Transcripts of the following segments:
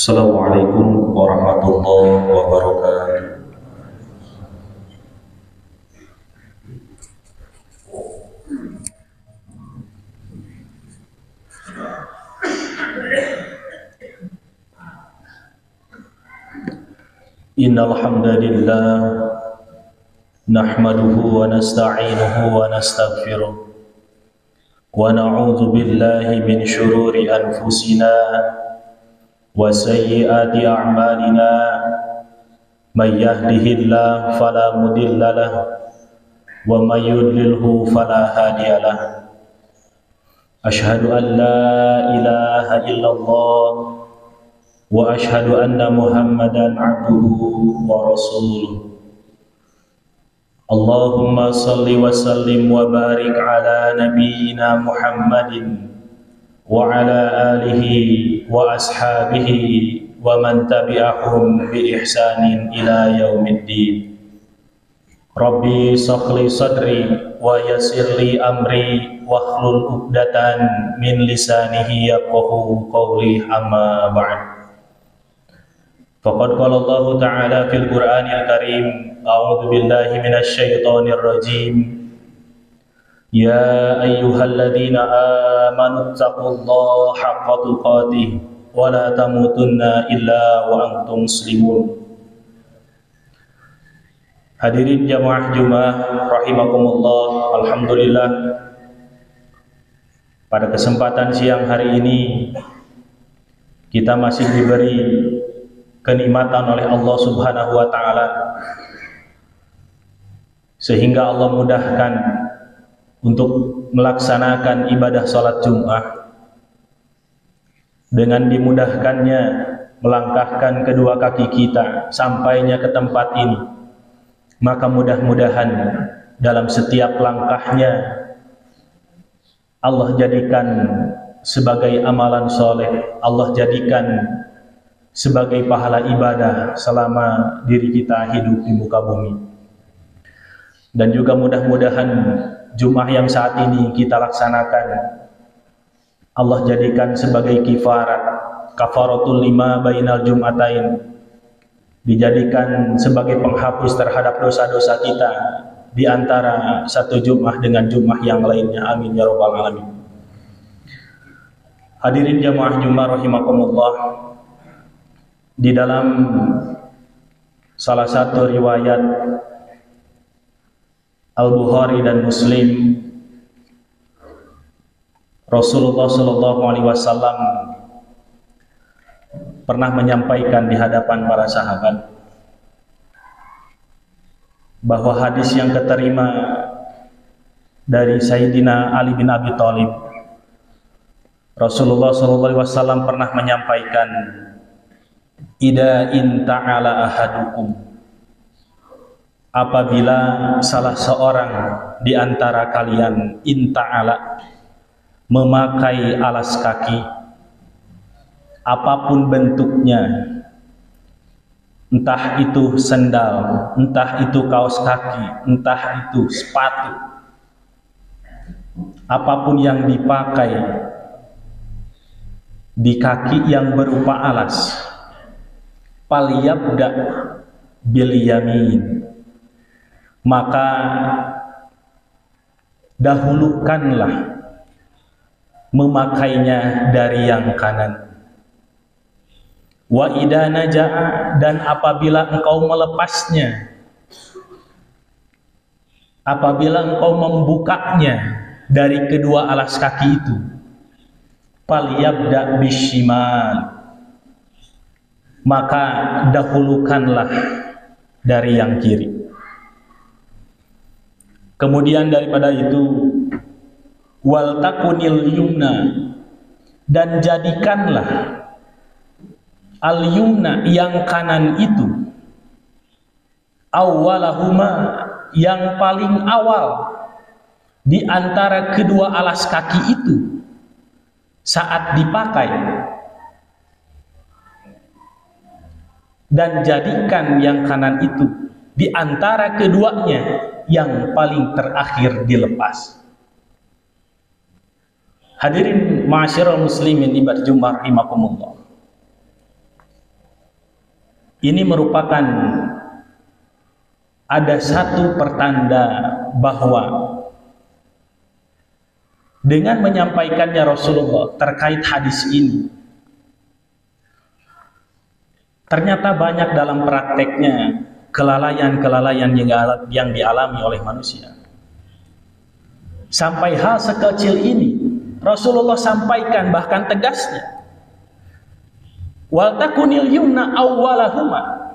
Assalamualaikum warahmatullahi wabarakatuh. Innal hamdalillah nahmaduhu wa nasta'inuhu wa nastaghfiruh wa na'udzu billahi min shururi anfusina wa sayyiati a'malina. May yahdihillahu fala mudilla lahu wa may yudlilhu fala hadiyalah. Asyhadu an la ilaha illallah wa asyhadu anna Muhammadan abduhu wa rasuluh. Allahumma salli wa sallim wa barik ala nabiyyina Muhammadin wa ala alihi wa ashabihi wa man tabi'ahum bi ihsanin ila yaumiddin. Rabbi shrah sadri wa yassir li amri wahlul 'uqdatan min lisanihi yafqahu qawli, amma ba'd. Faqad qala Allah Ta'ala fil Qur'anil Karim, a'udzu billahi minasy syaithanir rajim. Ya ayyuhalladzina amanu taqullaha haqqa tuqatih wa la tamutunna illa wa antum muslimun. Hadirin jamaah Jumat rahimakumullah, alhamdulillah, pada kesempatan siang hari ini kita masih diberi kenikmatan oleh Allah Subhanahu wa taala sehingga Allah mudahkan untuk melaksanakan ibadah salat Jumat. Dengan dimudahkannya melangkahkan kedua kaki kita sampainya ke tempat ini, maka mudah-mudahan dalam setiap langkahnya Allah jadikan sebagai amalan soleh, Allah jadikan sebagai pahala ibadah selama diri kita hidup di muka bumi. Dan juga mudah-mudahan Jumat yang saat ini kita laksanakan Allah jadikan sebagai kafaratul lima bainal jum'atain, dijadikan sebagai penghapus terhadap dosa-dosa kita di antara satu Jumat dengan Jumat yang lainnya. Amin ya rabbal alamin. Hadirin jamaah Jumat rahimakumullah, di dalam salah satu riwayat Al-Bukhari dan Muslim, Rasulullah Shallallahu Alaihi Wasallam pernah menyampaikan di hadapan para sahabat bahwa hadis yang keterima dari Sayyidina Ali bin Abi Thalib, Rasulullah Shallallahu Alaihi Wasallam pernah menyampaikan, Ida in ta'ala ahadukum, apabila salah seorang di antara kalian inta'ala memakai alas kaki apapun bentuknya, entah itu sendal, entah itu kaos kaki, entah itu sepatu, apapun yang dipakai di kaki yang berupa alas, falyabda bil yamin, maka dahulukanlah memakainya dari yang kanan. Wa idza naja'a, dan apabila engkau melepasnya, apabila engkau membukanya dari kedua alas kaki itu, falyabda bishimal, maka dahulukanlah dari yang kiri. Kemudian daripada itu, wal takunil yumna, dan jadikanlah al yumna yang kanan itu, awwalahuma, yang paling awal di antara kedua alas kaki itu saat dipakai, dan jadikan yang kanan itu di antara keduanya yang paling terakhir dilepas. Hadirin ma'asyiral muslimin ibadah Jumat rahimakumullah. Ini merupakan ada satu pertanda bahwa dengan menyampaikannya Rasulullah terkait hadis ini, ternyata banyak dalam prakteknya kelalaian-kelalaian yang dialami oleh manusia. Sampai hal sekecil ini Rasulullah sampaikan bahkan tegasnya, wal takunil yumna awwalahuma,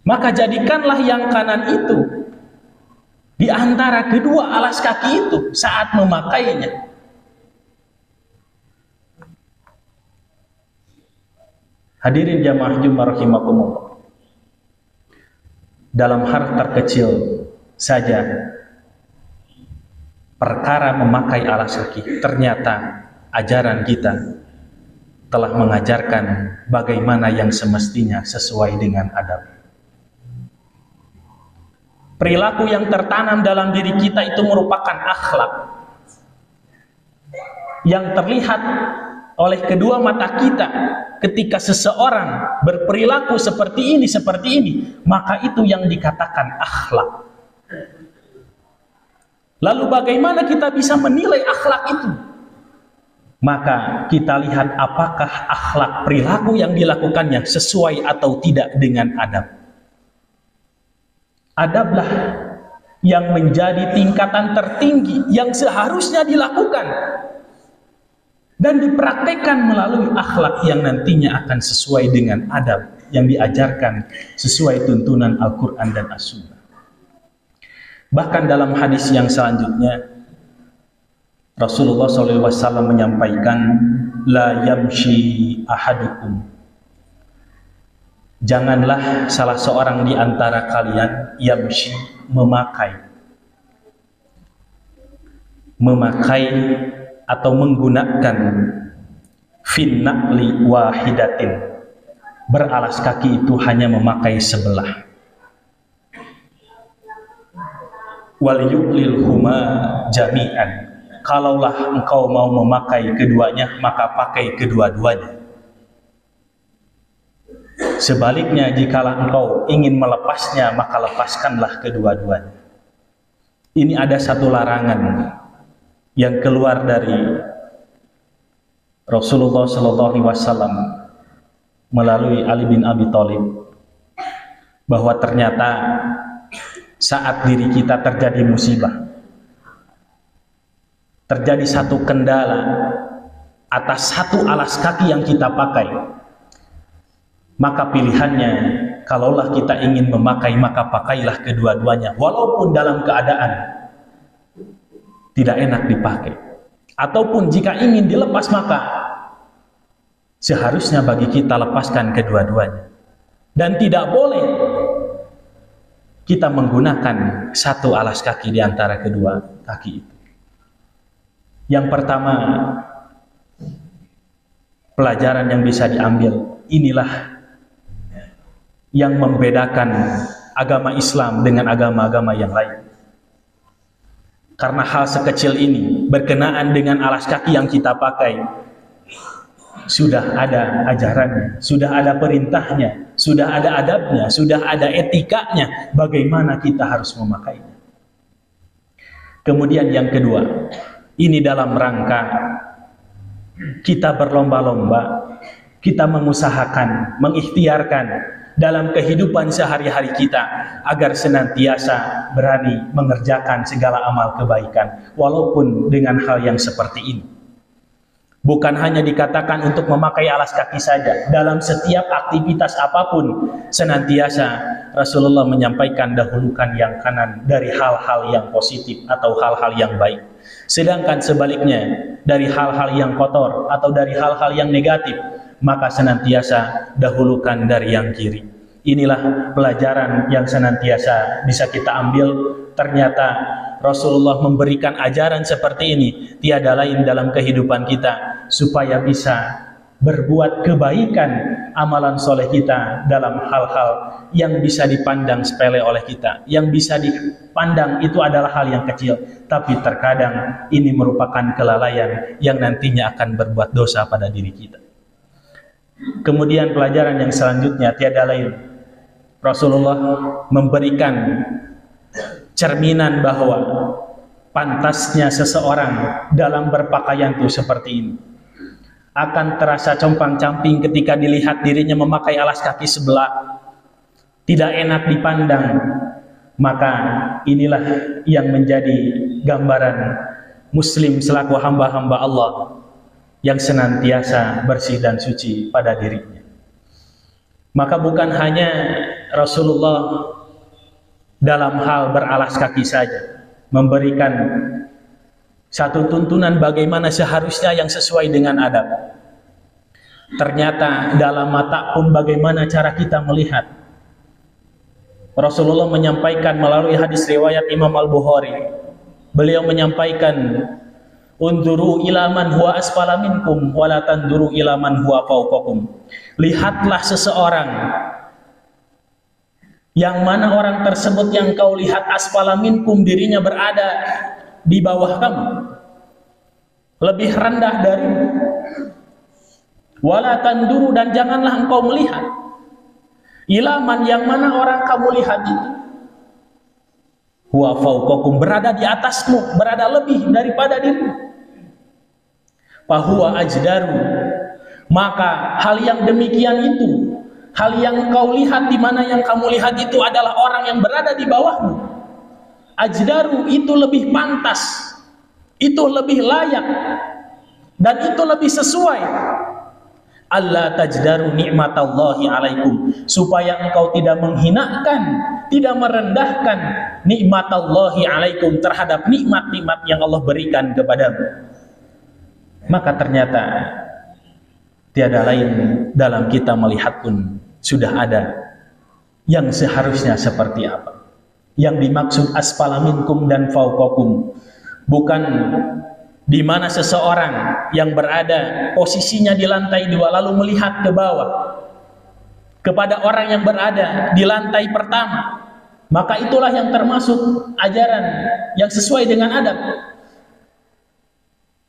maka jadikanlah yang kanan itu di antara kedua alas kaki itu saat memakainya. Hadirin jamaah Jumat rahimakumullah, dalam hal terkecil saja perkara memakai alas kaki, ternyata ajaran kita telah mengajarkan bagaimana yang semestinya sesuai dengan adab. Perilaku yang tertanam dalam diri kita itu merupakan akhlak yang terlihat oleh kedua mata kita. Ketika seseorang berperilaku seperti ini, maka itu yang dikatakan akhlak. Lalu bagaimana kita bisa menilai akhlak itu? Maka kita lihat apakah akhlak perilaku yang dilakukannya sesuai atau tidak dengan adab. Adablah yang menjadi tingkatan tertinggi yang seharusnya dilakukan dan dipraktekkan melalui akhlak yang nantinya akan sesuai dengan adab yang diajarkan sesuai tuntunan Al-Quran dan As-Sunnah. Bahkan dalam hadis yang selanjutnya Rasulullah SAW menyampaikan, la yamshi ahadukum, janganlah salah seorang di antara kalian yamshi, memakai atau menggunakan finna'li wahidatin, beralas kaki itu hanya memakai sebelah. Wal yu'lil huma jami'an, kalaulah engkau mau memakai keduanya, maka pakai kedua-duanya. Sebaliknya, jikalau engkau ingin melepasnya, maka lepaskanlah kedua-duanya. Ini ada satu larangan yang keluar dari Rasulullah SAW melalui Ali bin Abi Thalib, bahwa ternyata saat diri kita terjadi musibah, terjadi satu kendala atas satu alas kaki yang kita pakai, maka pilihannya, kalaulah kita ingin memakai, maka pakailah kedua-duanya, walaupun dalam keadaan tidak enak dipakai. Ataupun jika ingin dilepas, maka seharusnya bagi kita lepaskan kedua-duanya. Dan tidak boleh kita menggunakan satu alas kaki di antara kedua kaki itu. Yang pertama, pelajaran yang bisa diambil, inilah yang membedakan agama Islam dengan agama-agama yang lain. Karena hal sekecil ini berkenaan dengan alas kaki yang kita pakai, sudah ada ajarannya, sudah ada perintahnya, sudah ada adabnya, sudah ada etikanya, bagaimana kita harus memakainya. Kemudian yang kedua, ini dalam rangka kita berlomba-lomba, kita mengusahakan, mengikhtiarkan dalam kehidupan sehari-hari kita agar senantiasa berani mengerjakan segala amal kebaikan walaupun dengan hal yang seperti ini. Bukan hanya dikatakan untuk memakai alas kaki saja, dalam setiap aktivitas apapun senantiasa Rasulullah menyampaikan dahulukan yang kanan dari hal-hal yang positif atau hal-hal yang baik, sedangkan sebaliknya dari hal-hal yang kotor atau dari hal-hal yang negatif, maka senantiasa dahulukan dari yang kiri. Inilah pelajaran yang senantiasa bisa kita ambil. Ternyata Rasulullah memberikan ajaran seperti ini tiada lain dalam kehidupan kita, supaya bisa berbuat kebaikan amalan soleh kita dalam hal-hal yang bisa dipandang sepele oleh kita, yang bisa dipandang itu adalah hal yang kecil, tapi terkadang ini merupakan kelalaian yang nantinya akan berbuat dosa pada diri kita. Kemudian pelajaran yang selanjutnya tiada lain, Rasulullah memberikan cerminan bahwa pantasnya seseorang dalam berpakaian itu seperti ini. Akan terasa compang-camping ketika dilihat dirinya memakai alas kaki sebelah, tidak enak dipandang. Maka inilah yang menjadi gambaran Muslim selaku hamba-hamba Allah yang senantiasa bersih dan suci pada dirinya. Maka bukan hanya Rasulullah dalam hal beralas kaki saja memberikan satu tuntunan bagaimana seharusnya yang sesuai dengan adab. Ternyata dalam mata pun bagaimana cara kita melihat. Rasulullah menyampaikan melalui hadis riwayat Imam Al-Bukhari. Beliau menyampaikan, "Unduru ila man huwa asfala minkum wa la tanduru ila man huwa fawqakum." Lihatlah seseorang yang mana orang tersebut yang kau lihat asfala minkum, dirinya berada di bawah kamu, lebih rendah darimu. Wala tanduru, dan janganlah engkau melihat ilaman yang mana orang kamu lihat itu huwa fauqakum, berada di atasmu, berada lebih daripada dirimu. Fahuwa ajdaru, maka hal yang demikian itu, hal yang kau lihat di mana yang kamu lihat itu adalah orang yang berada di bawahmu. Ajdaru, itu lebih pantas, itu lebih layak, dan itu lebih sesuai. Allah tajdaru ni'matallahi alaikum, supaya engkau tidak menghinakan, tidak merendahkan ni'matallahi alaikum, terhadap nikmat-nikmat yang Allah berikan kepadamu. Maka ternyata tiada lain dalam kita melihat pun sudah ada yang seharusnya seperti apa. Yang dimaksud asfala minkum dan fauqakum bukan di mana seseorang yang berada posisinya di lantai 2 lalu melihat ke bawah kepada orang yang berada di lantai pertama, maka itulah yang termasuk ajaran yang sesuai dengan adab.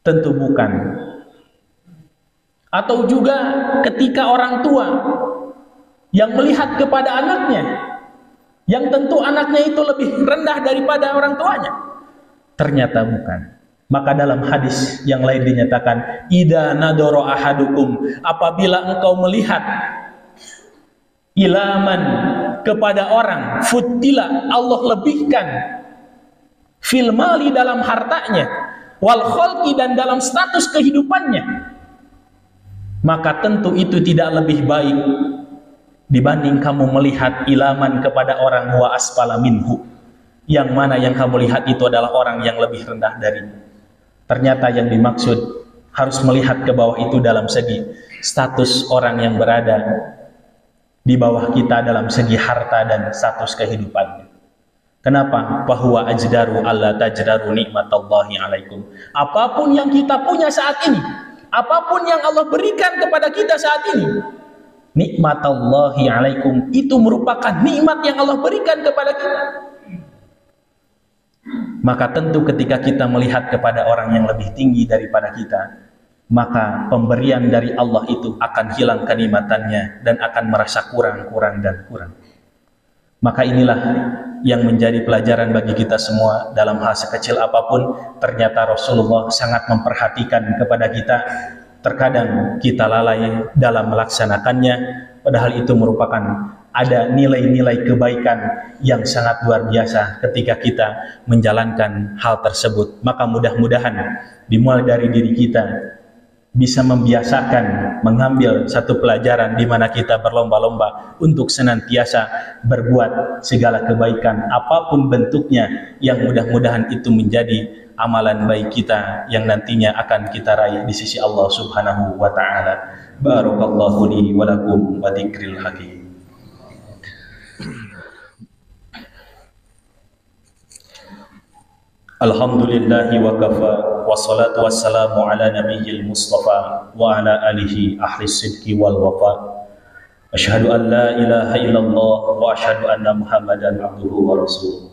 Tentu bukan. Atau juga ketika orang tua yang melihat kepada anaknya, yang tentu anaknya itu lebih rendah daripada orang tuanya, ternyata bukan. Maka dalam hadis yang lain dinyatakan, idza nadara ahadukum, apabila engkau melihat ilaman kepada orang, futtila, Allah lebihkan, fil mali, dalam hartanya, wal khalqi, dan dalam status kehidupannya, maka tentu itu tidak lebih baik dibanding kamu melihat ilaman kepada orang wa asfala minhu, yang mana yang kamu lihat itu adalah orang yang lebih rendah darimu. Ternyata yang dimaksud harus melihat ke bawah itu dalam segi status orang yang berada di bawah kita, dalam segi harta dan status kehidupannya. Kenapa? Bahwa ajdaru alla tajdaru nikmatallahi alaikum. Apapun yang kita punya saat ini, apapun yang Allah berikan kepada kita saat ini, nikmatallahi alaikum, itu merupakan nikmat yang Allah berikan kepada kita. Maka tentu ketika kita melihat kepada orang yang lebih tinggi daripada kita, maka pemberian dari Allah itu akan hilang kenikmatannya dan akan merasa kurang dan kurang. Maka inilah yang menjadi pelajaran bagi kita semua. Dalam hal sekecil apapun, ternyata Rasulullah sangat memperhatikan kepada kita. Terkadang kita lalai dalam melaksanakannya, padahal itu merupakan ada nilai-nilai kebaikan yang sangat luar biasa ketika kita menjalankan hal tersebut. Maka mudah-mudahan dimulai dari diri kita bisa membiasakan mengambil satu pelajaran di mana kita berlomba-lomba untuk senantiasa berbuat segala kebaikan apapun bentuknya, yang mudah-mudahan itu menjadi amalan baik kita yang nantinya akan kita raih di sisi Allah Subhanahu wa taala. Barakallahu li wa lakum wa dzikril hakim. Alhamdulillahi wa kafa, wassalatu wassalamu ala nabiyyil mustafa wa ala alihi ahli sidqi wal wafa. Asyhadu an la ilaha illallah wa asyhadu anna Muhammadan abduhu wa rasuluh.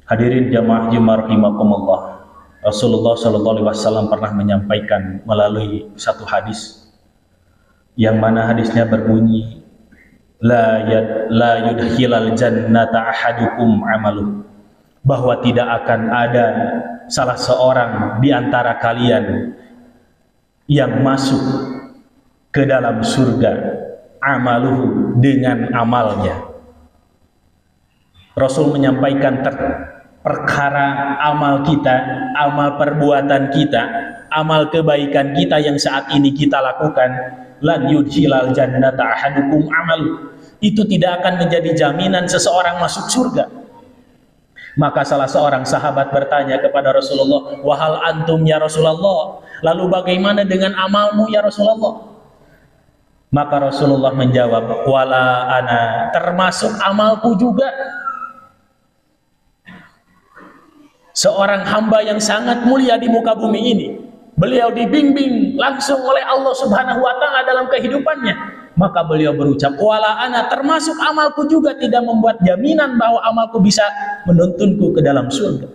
Hadirin jamaah Jumat rahimakumullah. Rasulullah sallallahu alaihi wasallam pernah menyampaikan melalui satu hadis yang mana hadisnya berbunyi la yudkhilal jannata ahadukum amaluh, bahwa tidak akan ada salah seorang di antara kalian yang masuk ke dalam surga amaluhu dengan amalnya. Rasul menyampaikan perkara amal kita, amal perbuatan kita, amal kebaikan kita yang saat ini kita lakukan, lan yudkhilal jannata ahadukum amalu, itu tidak akan menjadi jaminan seseorang masuk surga. Maka salah seorang sahabat bertanya kepada Rasulullah, wahal antum ya Rasulullah, lalu bagaimana dengan amalmu ya Rasulullah? Maka Rasulullah menjawab, wala ana, termasuk amalku juga. Seorang hamba yang sangat mulia di muka bumi ini, beliau dibimbing langsung oleh Allah Subhanahu wa Ta'ala dalam kehidupannya. Maka beliau berucap, wala ana, termasuk amalku juga tidak membuat jaminan bahwa amalku bisa menuntunku ke dalam surga.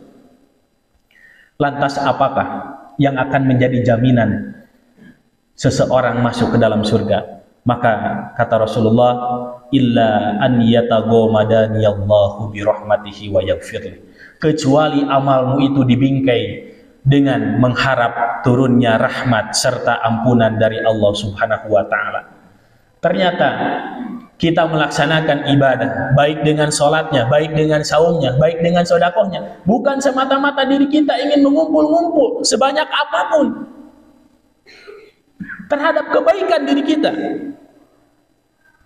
Lantas apakah yang akan menjadi jaminan seseorang masuk ke dalam surga? Maka kata Rasulullah, illa an yataghamadani Allahu bi rahmatihi wa yaghfirli, kecuali amalmu itu dibingkai dengan mengharap turunnya rahmat serta ampunan dari Allah Subhanahu wa Ta'ala. Ternyata kita melaksanakan ibadah, baik dengan sholatnya, baik dengan saumnya, baik dengan sodakohnya, bukan semata-mata diri kita ingin mengumpul-ngumpul sebanyak apapun terhadap kebaikan diri kita.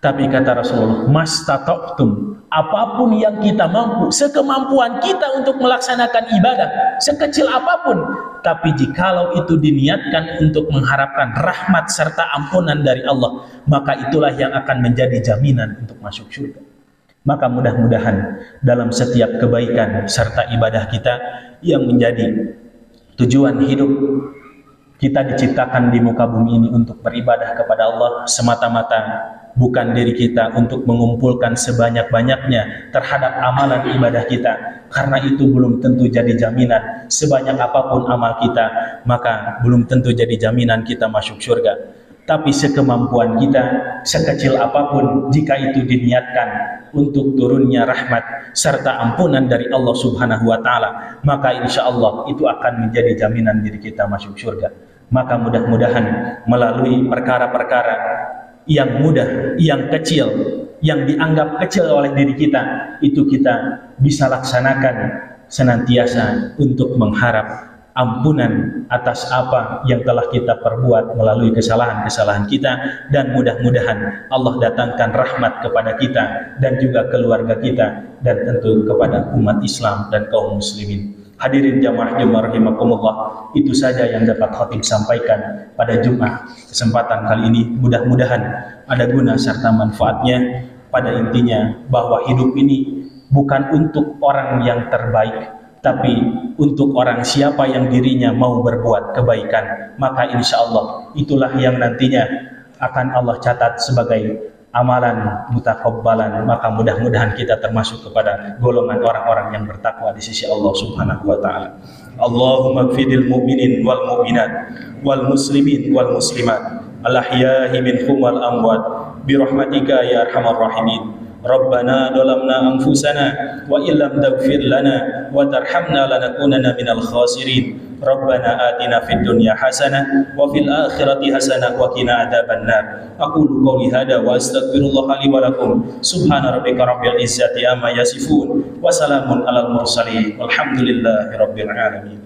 Tapi kata Rasulullah, mastata'tum, apapun yang kita mampu, sekemampuan kita untuk melaksanakan ibadah, sekecil apapun, tapi jikalau itu diniatkan untuk mengharapkan rahmat serta ampunan dari Allah, maka itulah yang akan menjadi jaminan untuk masuk surga. Maka mudah-mudahan dalam setiap kebaikan serta ibadah kita yang menjadi tujuan hidup kita diciptakan di muka bumi ini untuk beribadah kepada Allah semata-mata, bukan diri kita untuk mengumpulkan sebanyak-banyaknya terhadap amalan ibadah kita, karena itu belum tentu jadi jaminan. Sebanyak apapun amal kita, maka belum tentu jadi jaminan kita masuk surga. Tapi sekemampuan kita, sekecil apapun, jika itu diniatkan untuk turunnya rahmat serta ampunan dari Allah Subhanahu wa Ta'ala, maka insya Allah itu akan menjadi jaminan diri kita masuk surga. Maka mudah-mudahan melalui perkara-perkara yang mudah, yang kecil, yang dianggap kecil oleh diri kita, itu kita bisa laksanakan senantiasa untuk mengharap ampunan atas apa yang telah kita perbuat melalui kesalahan-kesalahan kita, dan mudah-mudahan Allah datangkan rahmat kepada kita dan juga keluarga kita, dan tentu kepada umat Islam dan kaum muslimin. Hadirin jamaah rahimakumullah, itu saja yang dapat khatib sampaikan pada Jumat kesempatan kali ini. Mudah-mudahan ada guna serta manfaatnya. Pada intinya bahwa hidup ini bukan untuk orang yang terbaik, tapi untuk orang siapa yang dirinya mau berbuat kebaikan, maka insya Allah itulah yang nantinya akan Allah catat sebagai amalan mutakabbalan. Maka mudah-mudahan kita termasuk kepada golongan orang-orang yang bertakwa di sisi Allah Subhanahu wa Ta'ala. Allahumma gfiril mu'minin wal mu'minat wal muslimin wal muslimat al ahya'i minhum wal amwat bi rahmatika ya arhamar rahimin. Rabbana dhalamna anfusana wa illam taghfir lana wa tarhamna lanakunanna minal khasirin. Rabbana atina fid dunya hasanah wa fil akhirati hasanah wa qina adzabannar. Aqulu qouli hada wa astaghfirullah li wa lakum. Subhana rabbika rabbil izzati amma yasifun wa salamun alal mursalin walhamdulillahi rabbil alamin.